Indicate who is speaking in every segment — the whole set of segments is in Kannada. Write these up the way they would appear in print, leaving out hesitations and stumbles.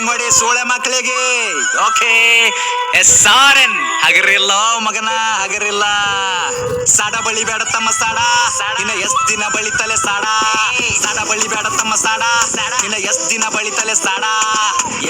Speaker 1: ಮಾಡಿ ಸೋಳೆ ಮಕ್ಕಳಿಗೆ. ಓಕೆ SRN ಹಗರಿಲ್ಲ ಮಗನ ಹಗರಿಲ್ಲ. ಸಾಡ ಬಳಿ ಬೇಡ ತಮ್ಮ ಸಾಡ, ಇನ್ನ ಎಷ್ಟ್ ದಿನ ಬಳಿತಲೆ ಸಾಡ. ಸಾಡ ಬಳಿ ಬೇಡ ತಮ್ಮ ಸಾಡ, ಇನ್ನ ಎಷ್ಟ್ ದಿನ ಬಳಿತಲೆ ಸಾಡ.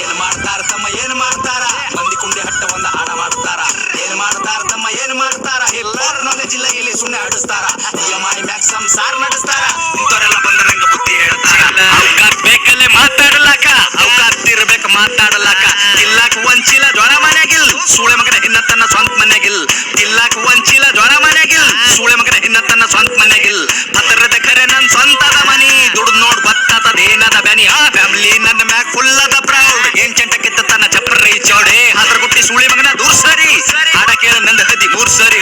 Speaker 1: ಏನ್ ಮಾಡ್ತಾರ ತಮ್ಮ ಏನ್ ಮಾಡ್ತಾರ, ಮಂದಿ ಕುಂಡಿ ಹಟ್ಟ ಒಂದ ಹಾಡ ಮಾಡ್ತಾರ. ಏನ್ ಮಾಡ್ತಾರ ತಮ್ಮ ಏನ್ ಮಾಡ್ತಾರ, ಇಲ್ಲ ನಾಲೆಜ್ ಇಲ್ಲ ಇಲ್ಲಿ ಸುಮ್ಮನೆ ಆಡಿಸ್ತಾರ. EMI ಮ್ಯಾಕ್ಸಮ್ ಸಾರ್ ನಡೆಸ್ತಾರ. ಇಂಥವರೆಲ್ಲ ಬಂದರಂಗ ಬುದ್ಧಿ ಹೇಳ್ತಾರ. ಅವಕಾಶ ಬೇಕಲ್ಲೇ ಮಾತಾಡಲಾಕ, ಅವಕಾಶ ಇರ್ಬೇಕು ಮಾತಾಡಲಾಕ. ತಿಲ್ಲಾಕ ಒಂಚಿಲ ಜೊಳ ಮನೆಗಿಲ್, ಸೂಳೆ ಮಗನ ಹಿನ್ನ ತನ್ನ ಸ್ವಂತ ಮನೆಗಿಲ್. ತಿಲ್ಲಾಕ ಒಂಚಿಲ ಜೊಳ ಮನೆಗಿಲ್, ಸೂಳೆ ಮಗನ ಹಿನ್ನ ತನ್ನ ಸ್ವಂತ ಮನೆಗಿಲ್. ಪತ್ರದ ಖರೆ ನನ್ ಸ್ವಂತದ ಮನಿ, ದುಡ್ದು ನೋಡ್ ಗೊತ್ತಾತದೇನದ ಬ್ಯಾನಿ. ಆ ಫ್ಯಾಮಿಲಿ ನನ್ನ ಮ್ಯಾಗ ಫುಲ್ ಅದ ಪ್ರೌಡ್. ಏನ್ ಚೆಂಟಕ್ಕಿತ್ತ ತನ್ನ ಚಪ್ಪರೈ ಚೌಡೆ, ಹತ್ರ ಗುಟ್ಟಿ ಸೂಳೆ ಮಗನ ದೂರ್ ಸರಿ. ಹಾಡ ಕೇಳ ನಂದ 13 ಸರಿ.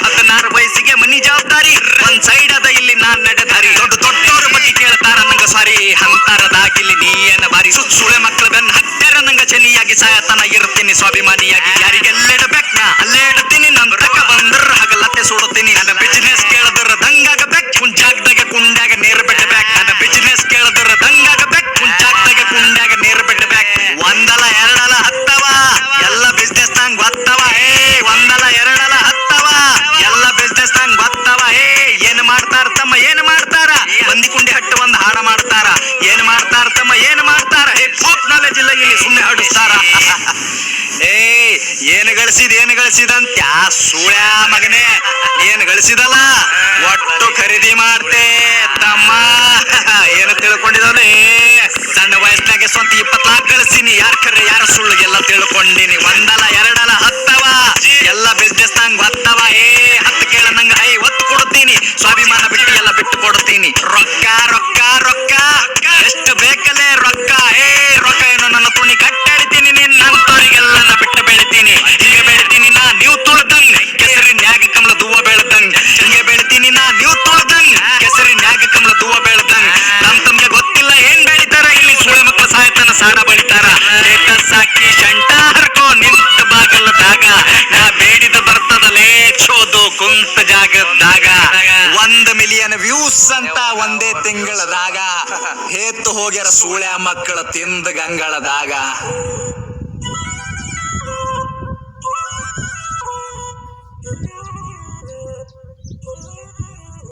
Speaker 1: 16 ವಯಸ್ಸಿಗೆ ಮನಿ ಜವಾಬ್ದಾರಿ, ಒಂದ್ ಸೈಡ್ ಅದ ಇಲ್ಲಿ ನಾನ್ ನಡೆದಾರಿ. ದೊಡ್ಡವ್ರ ಬಗ್ಗೆ ಕೇಳ್ತಾರ ನಂಗ ಸಾರಿ, ಹಂತಾರದಾಗಿಲ್ಲಿ ನೀ ಏನ ಬಾರಿ. ಸುಳೆ ಮಕ್ಕಳ ಬೆನ್ನ ಹತ್ತರ ನಂಗ ಚನಿಯಾಗಿ ಸಾಯತನ ಇರ್ತೀನಿ ಸ್ವಾಭಿಮಾನಿಯಾಗಿ. ಯಾರಿಗೆಲ್ಲಿಡಬೇಕ್ ನಾ ಅಲ್ಲೇ ಇಡ್ತೀನಿ, ನನ್ ತಕ ಬಂದ್ರ ಹಗಲತ್ತೆ ಸುಡುತ್ತೀನಿ. ನನ್ನ ಬಿಸಿನೆಸ್ ಕೇಳದ್ರ ದಂಗಾಗಬೇಕ್, ಕುಂಚಾಗ್ದಾಗ ಕುಂಡ್ಯಾಗ ನೀರ್ ಬಿಡ್ಬೇಕ್. ನನ್ನ ಬಿಸಿನೆಸ್ ಕೇಳದ್ರ ದಂಗಾಗಬೇಕ್, ಕುಂಚಾಗ್ದಾಗ ಕುಂಡ್ಯಾಗ ನೀರ್ ಬಿಡ್ಬೇಕ್. ಒಂದಲ ಎರಡಲ ಹತ್ತವ ಎಲ್ಲ ಬಿಸ್ನೆಸ್ ನಂಗ್ ಗೊತ್ತವ. ಒಂದಲ ಎರಡಲ ಹತ್ತವ ಎಲ್ಲ ಬಿಸ್ನೆಸ್ ನಂಗ್ ಗೊತ್ತವ. ಏನ್ ಮಾಡ್ತಾರ ತಮ್ಮ ಏನ್ ಮಾಡ್ತಾರ, ಮಂದಿ ಕುಂಡಿ ಹಟ್ಟ ಒಂದ್ ಹಾಡ ಮಾಡ್ತಾರ. ಏನ್ ಮಾಡ್ತಾರ ತಮ್ಮ ಏನ್ ಮಾಡ್ತಾರ, ನಾಲೆಜ್ ಇಲ್ಲ ಇಲ್ಲಿ ಸುಮ್ಮನೆ ಹಾಡಿಸ್ತಾರ. ಏನ್ ಗಳಿಸಿದಂತ ಸೂಳ್ಯ ಮಗನೇ, ಏನ್ ಗಳಿಸಿದಲ್ಲ ಒಟ್ಟು ಖರೀದಿ ಮಾಡ್ತೆ ತಮ್ಮ. ಏನು ತಿಳ್ಕೊಂಡಿದವನೇ, ಸಣ್ಣ ವಯಸ್ಸಿನಾಗ ಸ್ವಂತ 20 ಲಾಖ ಗಳಿಸೀನಿ. ಯಾರ್ ಖರೆ ಯಾರ ಸುಳ್ಳು ಎಲ್ಲ ತಿಳ್ಕೊಂಡಿನಿ. ಒಂದಲ ಎರಡಲ ಹತ್ತವ ಎಲ್ಲ ಬಿಸ್ನೆಸ್ ನಂಗ್ ಗೊತ್ತವ. 10 ಕೇಳ ನಂಗ 50 ಕೊಡ್ತೀನಿ, ಸ್ವಾಭಿಮಾನ ಬಿಟ್ಟು ಎಲ್ಲ ಬಿಟ್ಟು ಕೊಡ್ತೀನಿ. ರೊಕ್ಕ ರೊಕ್ಕ ರೊಕ್ಕ ಎಷ್ಟು ಬೇಕಲ್ಲೇ ರೊಕ್ಕ. ರೊಕ್ಕ ಏನು ನನ್ನ ತುಣಿ ಕಟ್ಟಾಡ್ತೀನಿ, ನಿನ್ನಂತವ್ರಿಗೆಲ್ಲ ಬಿಟ್ಟು ಬೆಳಿತೀನಿ. ಹಿಂಗೆ ಬೆಳಿತೀನಿ ನಾ ನೀವು ತುಳ್ದಂಗ್, ಕೆಸರಿನ್ಯಾಗ ಕಮಲ ದೂವ ಬೆಳ್ದಂಗ್. ಹಿಂಗೆ ಬೆಳಿತೀನಿ ನಾ ನೀವು ತುಳ್ದಂಗ್, ಕೆಸರಿನ್ಯಾಗ ಕಮಲ ದೂವ ಬೆಳ್ದಂಗ್. ತಮ್ಗೆ ಗೊತ್ತಿಲ್ಲ ಏನ್ ಬೆಳಿತಾರ ಇಲ್ಲಿ ಸೂಳೆ ಮಕ್ಕಳ ಸಾಯ್ತನ ಸಾಡ ಬಳಿತಾರ. ಸಾಕಿ ಶಂಟ ಹರ್ಕೋ ನಿಂತ ಬಾಗಲದಾಗ, ನಾ ಬೇಡಿದ ಬರ್ತದ ಲೇಚೋದು ಕುಂತ ಜಾಗದಾಗ. 1 ಮಿಲಿಯನ್ ವ್ಯೂಸ್ ಅಂತ ಒಂದೇ ತಿಂಗಳದಾಗ, ಹೇತ್ತು ಹೋಗ್ಯಾರ ಸೂಳ್ಯ ಮಕ್ಕಳ ತಿಂದ ಗಂಗಳದಾಗ.